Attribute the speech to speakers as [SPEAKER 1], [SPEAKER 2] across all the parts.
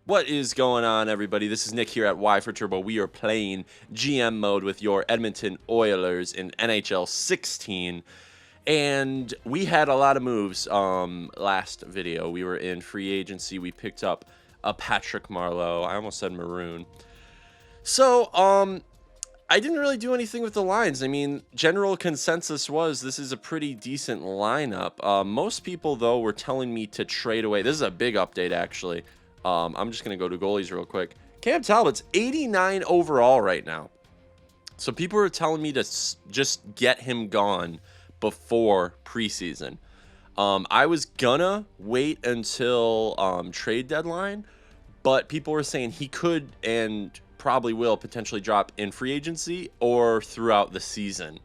[SPEAKER 1] What is going on, everybody? This is Nick here at Y4Turbo. We are playing GM mode with your Edmonton Oilers in NHL 16. And we had a lot of moves last video. We were in free agency. We picked up a Patrick Marleau. I almost said Maroon. So, I didn't really do anything with the lines. I mean, general consensus was this is a pretty decent lineup. Most people, though, were telling me to trade away. This is a big update, actually. I'm just going to go to goalies real quick. Cam Talbot's 89 overall right now. So people are telling me to just get him gone before preseason. I was gonna wait until trade deadline, but people were saying he could and probably will potentially drop in free agency or throughout the season.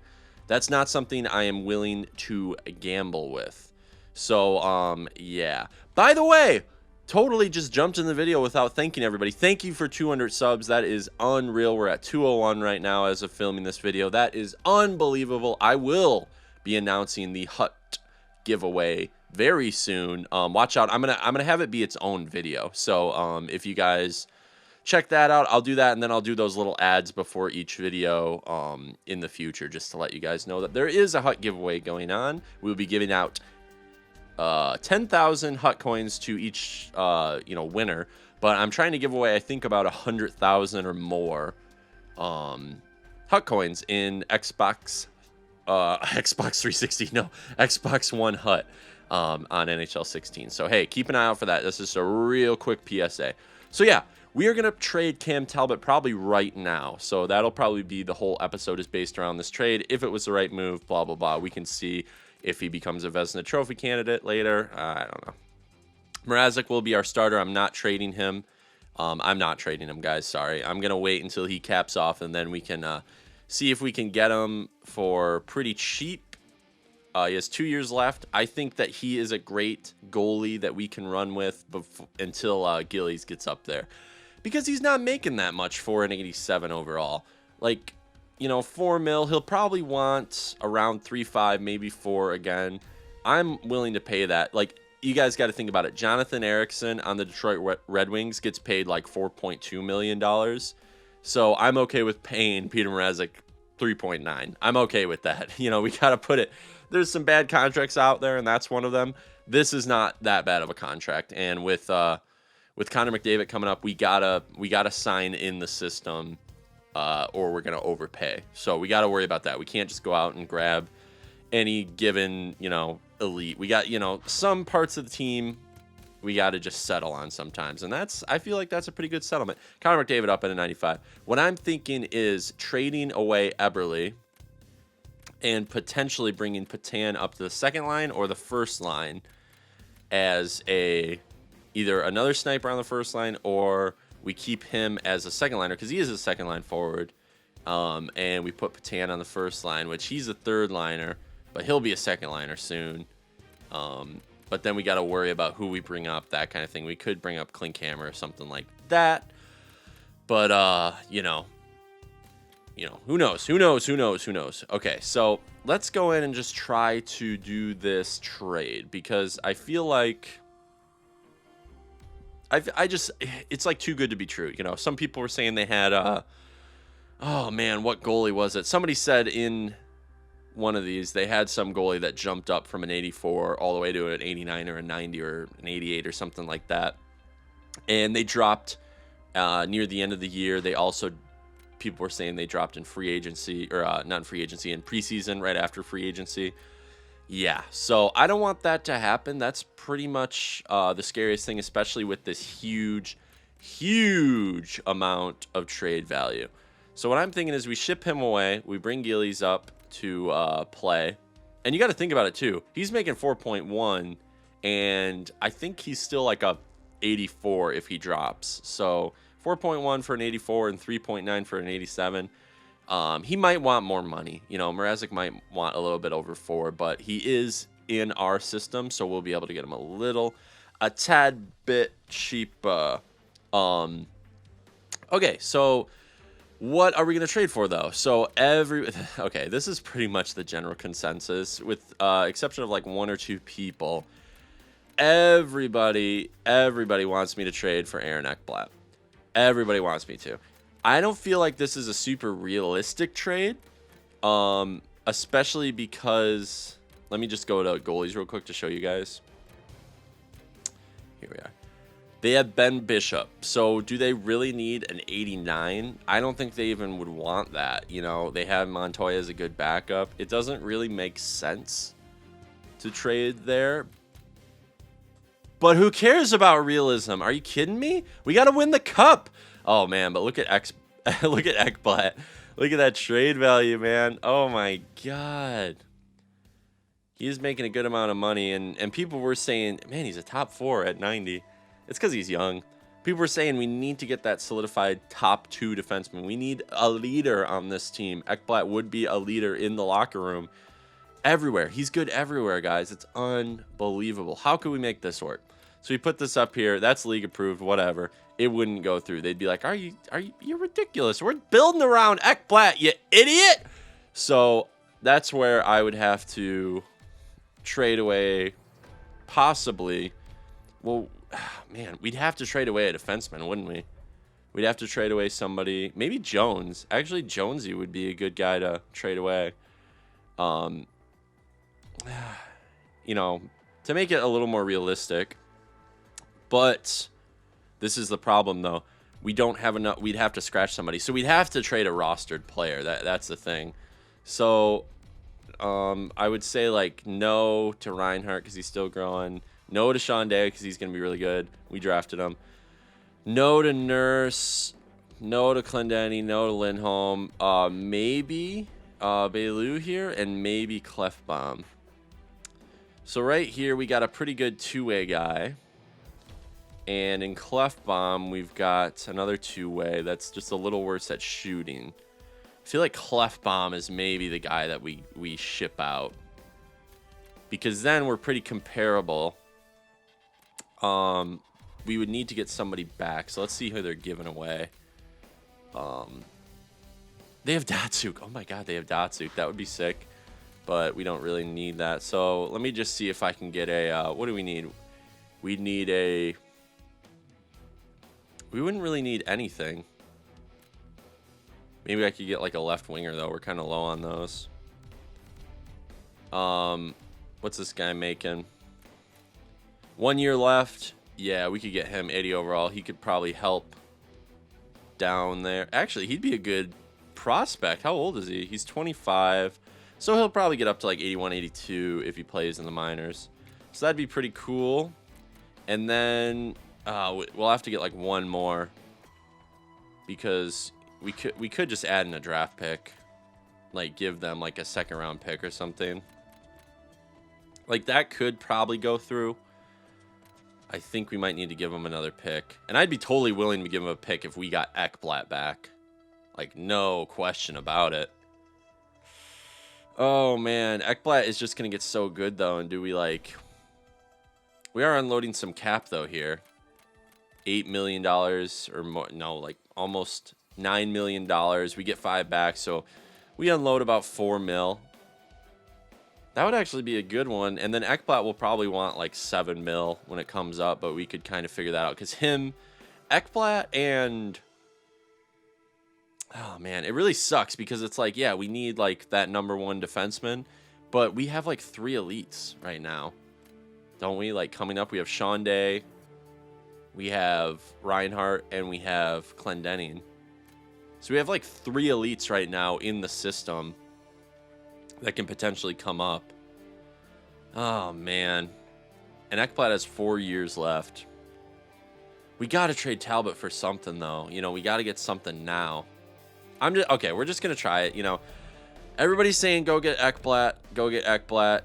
[SPEAKER 1] That's not something I am willing to gamble with. So, yeah. By the way, totally just jumped in the video without thanking everybody. Thank you for 200 subs. That is unreal. We're at 201 right now as of filming this video. That is unbelievable. I will be announcing the hut giveaway very soon. Watch out. I'm gonna have it be its own video. So if you guys check that out, I'll do that, and then I'll do those little ads before each video in the future, just to let you guys know that there is a hut giveaway going on. We'll be giving out 10,000 hut coins to each winner, but I'm trying to give away, I think, about 100,000 or more hut coins in Xbox 360, no, Xbox One hut on NHL 16. So hey, keep an eye out for that. This is a real quick PSA. So yeah, we are gonna trade Cam Talbot probably right now. So that'll probably be the whole episode is based around this trade. If it was the right move, blah blah blah. We can see if he becomes a Vezina Trophy candidate later. I don't know. Mrazek will be our starter. I'm not trading him. I'm not trading him, guys. Sorry. I'm going to wait until he caps off, and then we can see if we can get him for pretty cheap. He has 2 years left. I think that he is a great goalie that we can run with until Gillies gets up there. Because he's not making that much for an 87 overall. Like, you know, $4 million, he'll probably want around 3.5, maybe 4 again. I'm willing to pay that. Like, you guys got to think about it. Jonathan Ericsson on the Detroit Red Wings gets paid like $4.2 million. So I'm okay with paying Peter Mrazek 3.9. I'm okay with that. You know, we got to put it. There's some bad contracts out there, and that's one of them. This is not that bad of a contract. And with Connor McDavid coming up, we gotta sign in the system. Or we're going to overpay. So we got to worry about that. We can't just go out and grab any given, elite. We got, some parts of the team we got to just settle on sometimes. And I feel like that's a pretty good settlement. Connor McDavid up at a 95. What I'm thinking is trading away Eberle and potentially bringing Patan up to the second line or the first line as either another sniper on the first line, or we keep him as a second liner because he is a second line forward. And we put Patan on the first line, which he's a third liner, but he'll be a second liner soon. But then we got to worry about who we bring up, that kind of thing. We could bring up Klinkhammer or something like that. But, who knows? Okay, so let's go in and just try to do this trade because I feel like it's like too good to be true. Some people were saying they had, oh man, what goalie was it? Somebody said in one of these, they had some goalie that jumped up from an 84 all the way to an 89 or a 90 or an 88 or something like that. And they dropped near the end of the year. People were saying they dropped in free agency, or not in free agency, in preseason right after free agency. Yeah, so I don't want that to happen. That's pretty much the scariest thing, especially with this huge amount of trade value. So what I'm thinking is we ship him away. We bring Gillies up to play. And you got to think about it, too. He's making 4.1, and I think he's still like a 84 if he drops. So 4.1 for an 84 and 3.9 for an 87. He might want more money. Mrazek might want a little bit over 4, but he is in our system, so we'll be able to get him a tad bit cheaper. Okay, so what are we going to trade for, though? So okay, this is pretty much the general consensus, with exception of like one or two people. everybody wants me to trade for Aaron Ekblad. Everybody wants me to. I don't feel like this is a super realistic trade, especially because, let me just go to goalies real quick to show you guys. Here we are. They have Ben Bishop. So do they really need an 89? I don't think they even would want that. You know, they have Montoya as a good backup. It doesn't really make sense to trade there. But who cares about realism? Are you kidding me? We got to win the cup. Oh, man, but look at look at Ekblad. Look at that trade value, man. Oh, my God. He's making a good amount of money, and people were saying, man, he's a top 4 at 90. It's because he's young. People were saying we need to get that solidified top 2 defenseman. We need a leader on this team. Ekblad would be a leader in the locker room. Everywhere. He's good everywhere, guys. It's unbelievable. How could we make this work? So we put this up here. That's league approved, whatever. It wouldn't go through. They'd be like, you're ridiculous. We're building around Ekblad, you idiot. So that's where I would have to trade away possibly. Well, man, we'd have to trade away a defenseman, wouldn't we? We'd have to trade away somebody. Maybe Jones. Actually, Jonesy would be a good guy to trade away. You know, to make it a little more realistic. But this is the problem, though. We don't have enough. We'd have to scratch somebody. So we'd have to trade a rostered player. That's the thing. So I would say, like, no to Reinhart because he's still growing. No to Sean Day because he's going to be really good. We drafted him. No to Nurse. No to Clendenny. No to Lindholm. Maybe Bailu here. And maybe Clefbaum. So right here, we got a pretty good two-way guy. And in Clefbaum, we've got another two-way that's just a little worse at shooting. I feel like Clefbaum is maybe the guy that we ship out. Because then we're pretty comparable. We would need to get somebody back. So let's see who they're giving away. They have Datsuk. Oh my God, they have Datsuk. That would be sick. But we don't really need that. So let me just see if I can get a... what do we need? We'd need a... We wouldn't really need anything. Maybe I could get like a left winger, though. We're kind of low on those. What's this guy making? 1 year left. Yeah, we could get him 80 overall. He could probably help down there. Actually, he'd be a good prospect. How old is he? He's 25. So he'll probably get up to like 81, 82 if he plays in the minors. So that'd be pretty cool. And then we'll have to get like one more because we could just add in a draft pick, like give them like a second round pick or something. Like that could probably go through. I think we might need to give him another pick. And I'd be totally willing to give him a pick if we got Ekblad back. Like, no question about it. Oh, man. Ekblad is just going to get so good, though. And do we, like... We are unloading some cap, though, here. $8 million or more. No, like, almost $9 million. We get 5 back, so we unload about 4 mil. That would actually be a good one. And then Ekblad will probably want like 7 mil when it comes up, but we could kind of figure that out. Because Ekblad and... Oh, man, it really sucks because it's like, yeah, we need like that #1 defenseman, but we have like 3 elites right now. Don't we? Like coming up, we have Sean Day, we have Reinhart, and we have Clendenning. So we have like 3 elites right now in the system that can potentially come up. Oh, man. And Ekblad has 4 years left. We got to trade Talbot for something, though. You know, we got to get something now. Okay, we're just going to try it. You know, everybody's saying go get Ekblad. Go get Ekblad.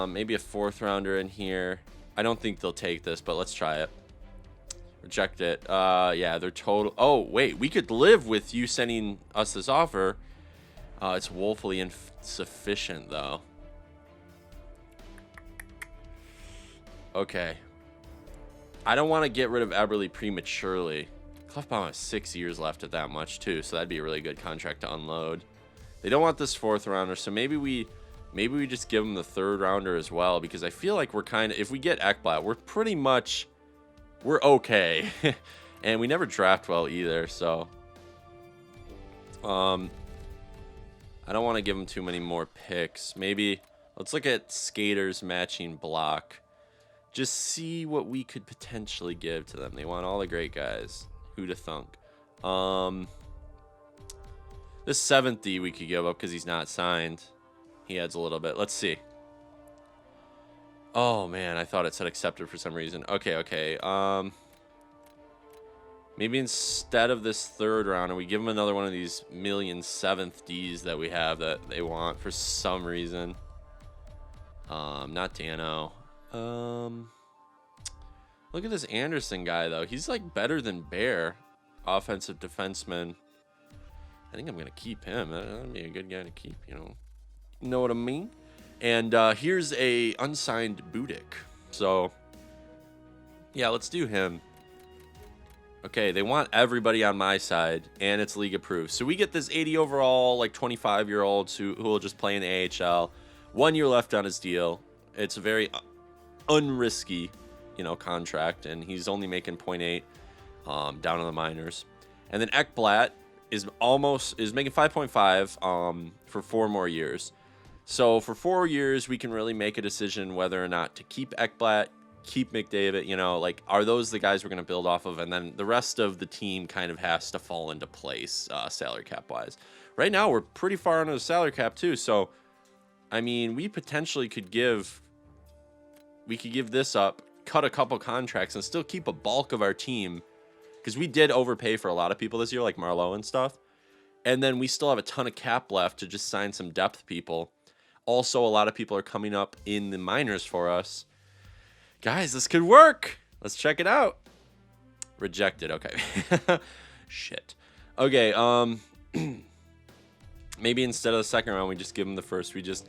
[SPEAKER 1] Maybe a 4th rounder in here. I don't think they'll take this, but let's try it. Reject it. Yeah, they're total. Oh, wait. We could live with you sending us this offer. It's woefully insufficient, though. Okay. I don't want to get rid of Eberle prematurely. Clefbaum has 6 years left at that much, too, so that'd be a really good contract to unload. They don't want this 4th rounder, so maybe we maybe we just give him the 3rd rounder as well, because I feel like we're kind of, if we get Ekblad, we're pretty much, we're okay. And we never draft well either, so I don't want to give him too many more picks. Maybe let's look at skaters matching block. Just see what we could potentially give to them. They want all the great guys. Who'da thunk? This 7th D we could give up because he's not signed. He adds a little bit. Let's see. Oh man, I thought it said accepted for some reason. Okay. Maybe instead of this 3rd rounder, we give him another one of these million 7th Ds that we have that they want for some reason. Not Dano. Look at this Anderson guy though. He's like better than Bear, offensive defenseman. I think I'm gonna keep him. That'd be a good guy to keep. You know what I mean? And here's a unsigned Budek. So yeah, let's do him. Okay, they want everybody on my side, and it's league approved. So we get this 80 overall, like 25-year-olds who will just play in the AHL. 1 year left on his deal. It's a very unrisky, contract, and he's only making 0.8 down in the minors. And then Ekblad is making 5.5 for 4 more years. So for 4 years, we can really make a decision whether or not to keep Ekblad, keep McDavid, like, are those the guys we're going to build off of? And then the rest of the team kind of has to fall into place salary cap wise. Right now, we're pretty far under the salary cap too. So, I mean, we potentially could give this up, cut a couple contracts, and still keep a bulk of our team, because we did overpay for a lot of people this year, like Marleau and stuff. And then we still have a ton of cap left to just sign some depth people. Also, a lot of people are coming up in the minors for us. Guys, this could work. Let's check it out. Rejected. Okay. Shit. Okay. Maybe instead of the 2nd round, we just give him the 1st. We just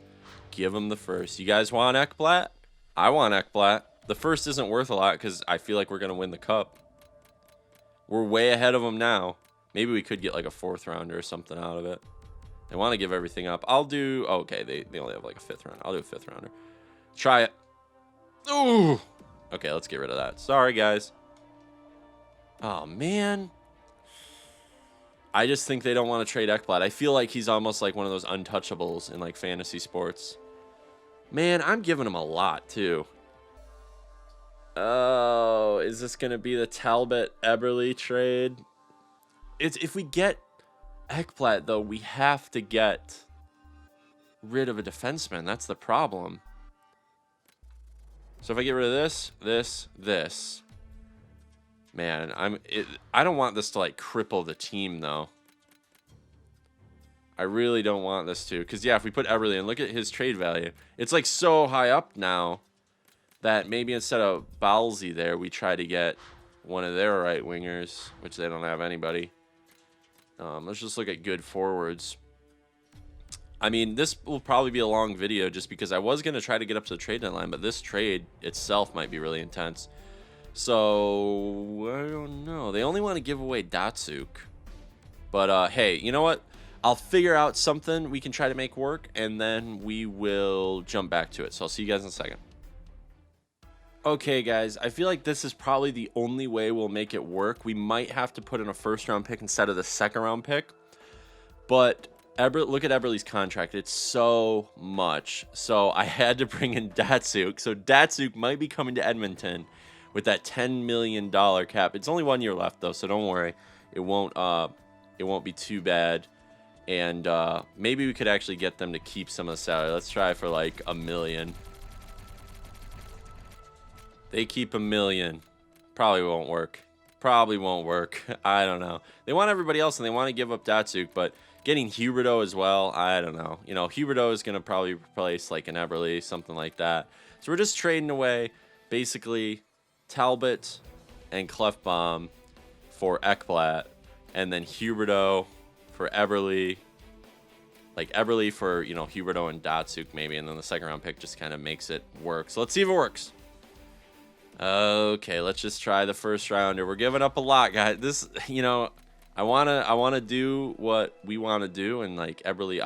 [SPEAKER 1] give him the 1st. You guys want Ekblad? I want Ekblad. The 1st isn't worth a lot because I feel like we're going to win the cup. We're way ahead of them now. Maybe we could get like a 4th rounder or something out of it. They want to give everything up. I'll do... Oh, okay, they only have like a 5th round. I'll do a 5th rounder. Try it. Ooh. Okay, let's get rid of that. Sorry, guys. Oh, man. I just think they don't want to trade Ekblad. I feel like he's almost like one of those untouchables in like fantasy sports. Man, I'm giving him a lot, too. Oh, is this going to be the Talbot-Eberle trade? If we get Ekblad, though, we have to get rid of a defenseman. That's the problem. So if I get rid of this, man, I don't want this to like cripple the team though. I really don't want this to, because yeah, if we put Eberle in, look at his trade value. It's like so high up now that maybe instead of Ballsy there, we try to get one of their right wingers, which they don't have anybody. Let's just look at good forwards. I mean, this will probably be a long video just because I was going to try to get up to the trade deadline, but this trade itself might be really intense. So, I don't know. They only want to give away Datsuk. But, hey, you know what? I'll figure out something we can try to make work, and then we will jump back to it. So, I'll see you guys in a second. Okay, guys, I feel like this is probably the only way we'll make it work. We might have to put in a 1st-round pick instead of the 2nd-round pick. But... look at Eberle's contract. It's so much. So I had to bring in Datsuk. So Datsuk might be coming to Edmonton with that $10 million cap. It's only 1 year left though, so don't worry. It won't be too bad. And maybe we could actually get them to keep some of the salary. Let's try for like $1 million. They keep $1 million. Probably won't work. I don't know. They want everybody else and they want to give up Datsuk, but getting Huberdeau as well, I don't know. Huberdeau is going to probably replace like an Eberle, something like that. So we're just trading away basically Talbot and Clefbaum for Ekblad, and then Huberdeau for Eberle. Like Eberle for, Huberdeau and Datsuk maybe, and then the 2nd-round pick just kind of makes it work. So let's see if it works. Okay, let's just try the 1st rounder. We're giving up a lot, guys. This, I wanna do what we want to do, and like Eberle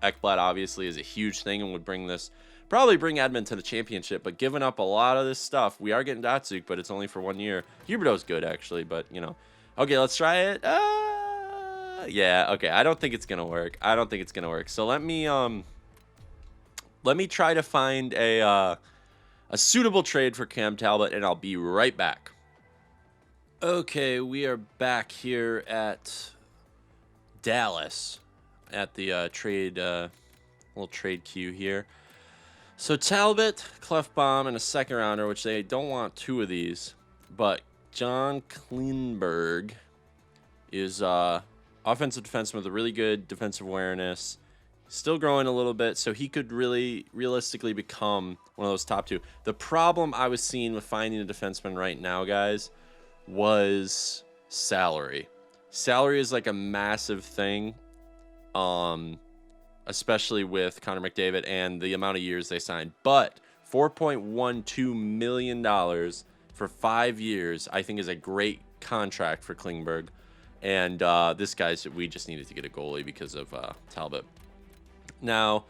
[SPEAKER 1] Ekblad obviously is a huge thing and would probably bring Edmonton to the championship, but giving up a lot of this stuff. We are getting Datsuk, but it's only for 1 year. Huberdeau's good, actually, but, you know. Okay, let's try it. Yeah, okay, I don't think it's going to work. I don't think it's going to work. So let me try to find a suitable trade for Cam Talbot, and I'll be right back. Okay, we are back here at Dallas at the little trade queue here. So Talbot, Clefbaum, and a second rounder, which they don't want 2 of these, but John Klingberg is offensive defenseman with a really good defensive awareness. Still growing a little bit, so he could really realistically become one of those top 2. The problem I was seeing with finding a defenseman right now, guys, was salary. Salary is like a massive thing, especially with Connor McDavid and the amount of years they signed. But $4.12 million for 5 years, I think, is a great contract for Klingberg. And this guy's, we just needed to get a goalie because of Talbot. Now,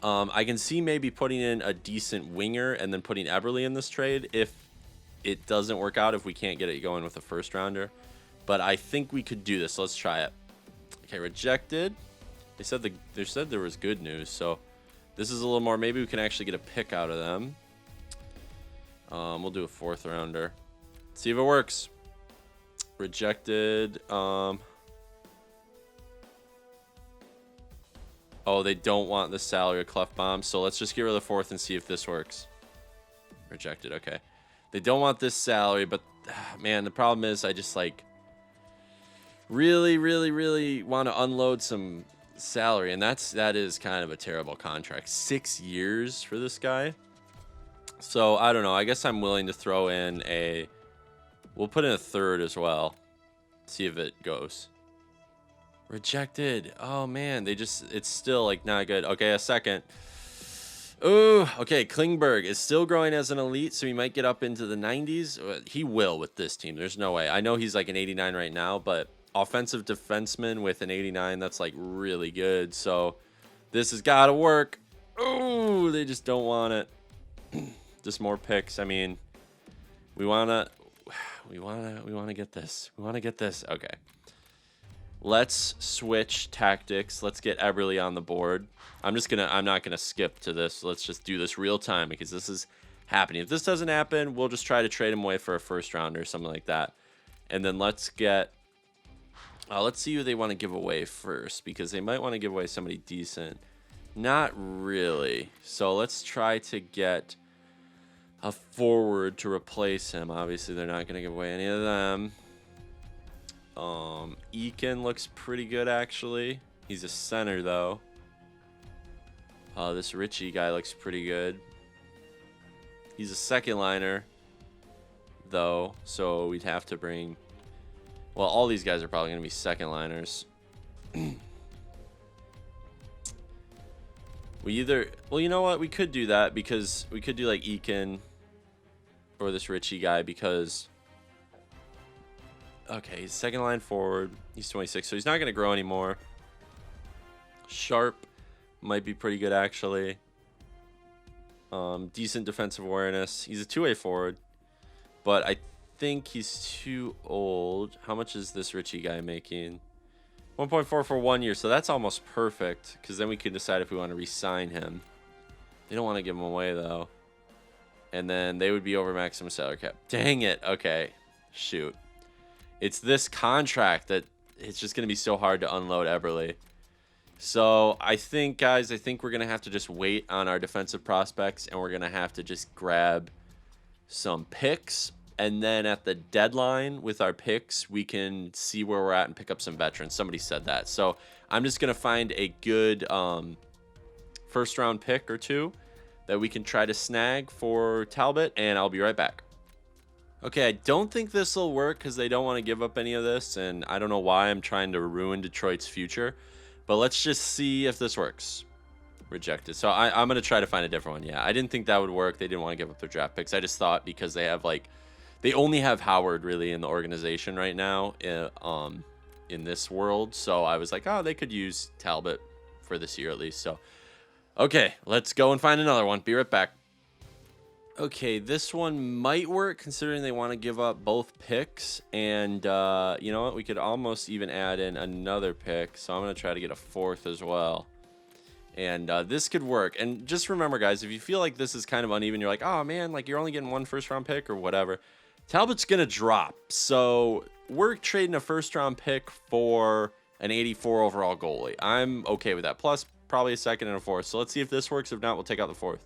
[SPEAKER 1] I can see maybe putting in a decent winger and then putting Eberle in this trade if it doesn't work out, if we can't get it going with a first rounder. But I think we could do this. Let's try it. Okay, rejected. They said there was good news, so this is a little more. Maybe we can actually get a pick out of them. We'll do a 4th rounder. See if it works. Rejected. Oh, they don't want the salary of Clefbaum, so let's just get rid of the 4th and see if this works. Rejected. Okay. They don't want this salary, but man, the problem is I just like really want to unload some salary, and that is kind of a terrible contract. 6 years for this guy. So I don't know. I guess I'm willing to throw in we'll put in a 3rd as well. See if it goes. Rejected. Oh man, it's still like not good. Okay, a 2nd. Ooh, okay, Klingberg is still growing as an elite, so he might get up into the 90s. He will with this team. There's no way. I know he's like an 89 right now, but offensive defenseman with an 89, that's like really good. So this has got to work. Ooh, they just don't want it. Just more picks. I mean, we want to get this. We want to get this. Okay. Let's switch tactics. Let's get Eberle on the board. I'm not gonna skip to this. Let's just do this real time because this is happening. If this doesn't happen, we'll just try to trade him away for a first rounder or something like that. And then let's see who they want to give away first, because they might want to give away somebody decent. Not really. So let's try to get a forward to replace him. Obviously, they're not gonna give away any of them. Eakin looks pretty good, actually. He's a center, though. This Richie guy looks pretty good. He's a second liner, though, so we'd have to bring... Well, all these guys are probably going to be second liners. Well, you know what? We could do that, because we could do, like, Eakin or this Richie guy, because... Okay, he's second line forward. He's 26, so he's not going to grow anymore. Sharp might be pretty good, actually. Decent defensive awareness. He's a two-way forward, but I think he's too old. How much is this Richie guy making? 1.4 for 1 year, so that's almost perfect, because then we can decide if we want to re-sign him. They don't want to give him away, though. And then they would be over maximum salary cap. Dang it. Okay. Shoot. It's this contract that it's just going to be so hard to unload Eberle. So I think, guys, we're going to have to just wait on our defensive prospects, and we're going to have to just grab some picks. And then at the deadline with our picks, we can see where we're at and pick up some veterans. Somebody said that. So I'm just going to find a good first-round pick or 2 that we can try to snag for Talbot, and I'll be right back. Okay, I don't think this will work because they don't want to give up any of this, and I don't know why I'm trying to ruin Detroit's future. But let's just see if this works. Rejected. So I'm going to try to find a different one. Yeah, I didn't think that would work. They didn't want to give up their draft picks. I just thought because they have, like, they only have Howard really in the organization right now in this world. So I was like, oh, they could use Talbot for this year at least. So, okay, let's go and find another one. Be right back. Okay, this one might work considering they want to give up both picks. And you know what? We could almost even add in another pick. So I'm going to try to get a fourth as well. And this could work. And just remember, guys, if you feel like this is kind of uneven, you're like, oh, man, like you're only getting one first-round pick or whatever, Talbot's going to drop. So we're trading a first-round pick for an 84 overall goalie. I'm okay with that. Plus, probably a second and a fourth. So let's see if this works. If not, we'll take out the fourth.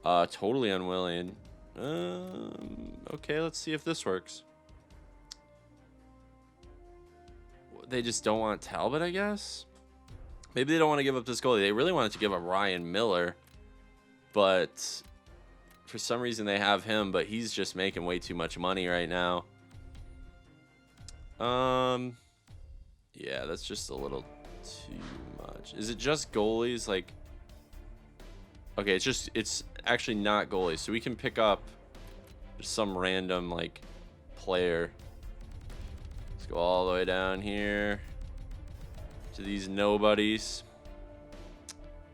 [SPEAKER 1] Totally unwilling. Okay, let's see if this works. They just don't want Talbot, I guess. Maybe they don't want to give up this goalie. They really wanted to give up Ryan Miller, but for some reason they have him, but he's just making way too much money right now. Yeah, that's just a little too much. Is it just goalies? Like, okay, it's actually not goalies. So we can pick up some random like player. Let's go all the way down here to these nobodies.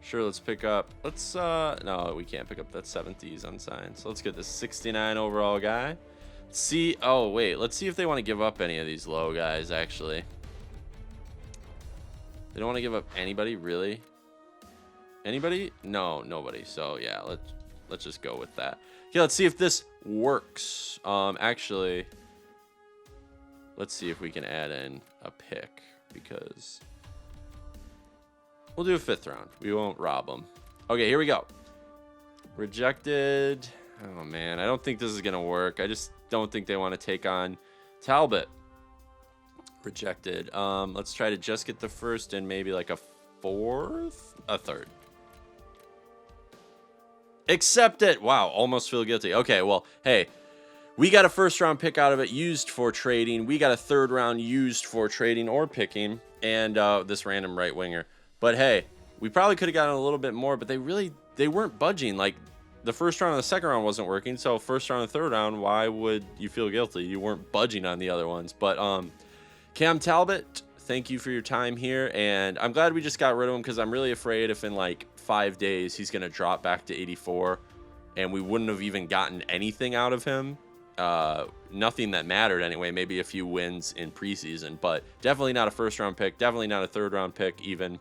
[SPEAKER 1] Sure, let's pick up. No, we can't pick up that 70s unsigned. So let's get this 69 overall guy. See, oh wait, let's see if they want to give up any of these low guys actually. They don't want to give up anybody, really? Anybody? No, nobody. So yeah, let's just go with that. Okay, let's see if this works. Actually, let's see if we can add in a pick because we'll do a 5th round. We won't rob them. Okay, here we go. Rejected. Oh man, I don't think this is gonna work. I just don't think they want to take on Talbot. Rejected. Let's try to just get the first and maybe like a 4th, a 3rd. Accept it. Wow, almost feel guilty. Okay, well, hey, we got a 1st round pick out of it used for trading. We got a 3rd round used for trading or picking, and this random right winger. But hey, we probably could have gotten a little bit more, but they weren't budging. Like the 1st round and the 2nd round wasn't working, so 1st round and 3rd round, why would you feel guilty? You weren't budging on the other ones. But Cam Talbot, thank you for your time here, and I'm glad we just got rid of him because I'm really afraid if in like 5 days he's going to drop back to 84 and we wouldn't have even gotten anything out of him. Nothing that mattered anyway, maybe a few wins in preseason, but definitely not a 1st round pick, definitely not a 3rd round pick even.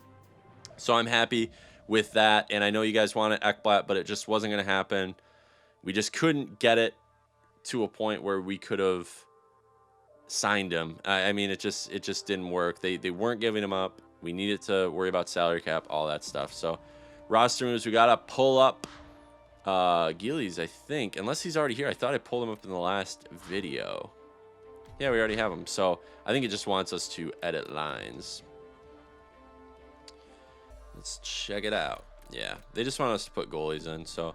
[SPEAKER 1] So I'm happy with that, and I know you guys wanted Ekblad, but it just wasn't going to happen. We just couldn't get it to a point where we could have signed him. I mean, it just didn't work. They weren't giving him up. We needed to worry about salary cap, all that stuff. So roster moves, we got to pull up Gillies, I think, unless he's already here. I thought I pulled him up in the last video. Yeah, we already have him. So I think it just wants us to edit lines. Let's check it out. Yeah, they just want us to put goalies in. So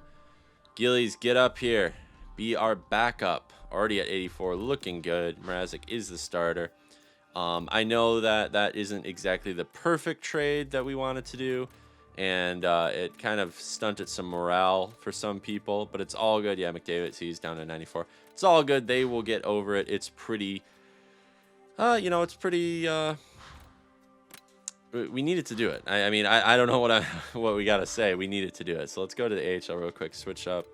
[SPEAKER 1] Gillies, get up here. Be our backup. Already at 84, looking good. Mrazek is the starter. I know that isn't exactly the perfect trade that we wanted to do, and it kind of stunted some morale for some people, but it's all good. Yeah, McDavid, he's down to 94. It's all good. They will get over it. It's pretty, it's pretty, we needed to do it. I mean, I don't know what we got to say. We needed to do it. So let's go to the AHL real quick, switch up.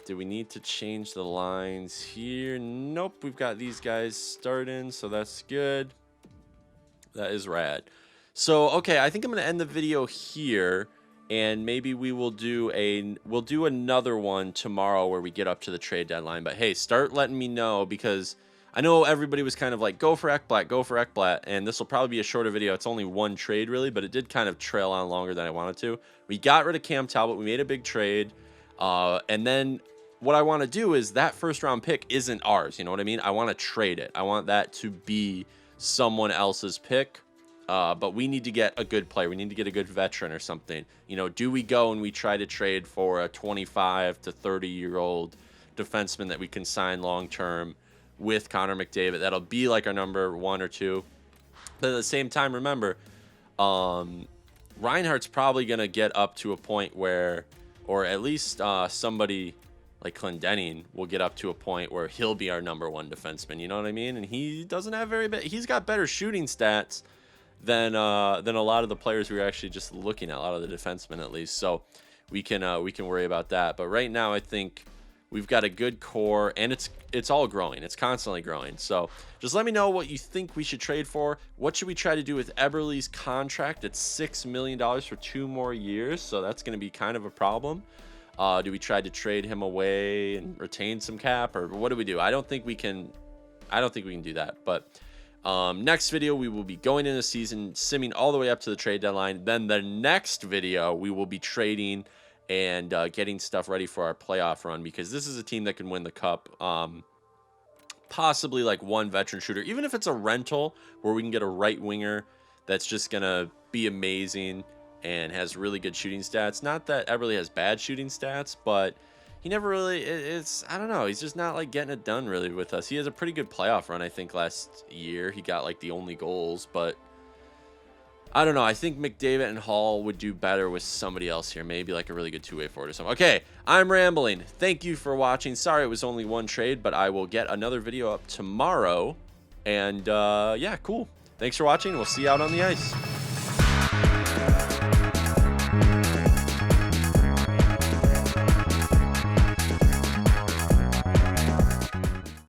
[SPEAKER 1] Do we need to change the lines here? Nope, we've got these guys starting, so that's good. That is rad. So, okay, I think I'm going to end the video here, and maybe we will do we'll do another one tomorrow where we get up to the trade deadline. But hey, start letting me know, because I know everybody was kind of like, go for Ekblad, and this will probably be a shorter video. It's only one trade, really, but it did kind of trail on longer than I wanted to. We got rid of Cam Talbot. We made a big trade, and then what I want to do is that 1st round pick isn't ours. You know what I mean? I want to trade it. I want that to be someone else's pick. But we need to get a good player. We need to get a good veteran or something. You know, do we go and we try to trade for a 25 to 30-year-old defenseman that we can sign long-term with Connor McDavid? That'll be like our number 1 or 2. But at the same time, remember, Reinhart's probably going to get up to a point where, or at least somebody like Clendening will get up to a point where he'll be our number 1 defenseman. You know what I mean? And he doesn't have he's got better shooting stats. than a lot of the players we were actually just looking at, a lot of the defensemen at least. So we can worry about that. But right now, I think we've got a good core, and it's all growing. It's constantly growing. So just let me know what you think we should trade for. What should we try to do with Eberle's contract? It's $6 million for 2 more years, so that's going to be kind of a problem. Do we try to trade him away and retain some cap, or what do we do? I don't think we can do that. But next video, we will be going into the season, simming all the way up to the trade deadline. Then the next video, we will be trading and getting stuff ready for our playoff run, because this is a team that can win the cup. Possibly like one veteran shooter, even if it's a rental where we can get a right winger that's just gonna be amazing and has really good shooting stats. Not that Eberle has bad shooting stats, but he never really, I don't know, he's just not like getting it done really with us. He has a pretty good playoff run. I think last year he got like the only goals, but I don't know. I think McDavid and Hall would do better with somebody else here. Maybe like a really good two-way forward or something. Okay, I'm rambling. Thank you for watching. Sorry it was only one trade, but I will get another video up tomorrow. And yeah, cool. Thanks for watching. We'll see you out on the ice.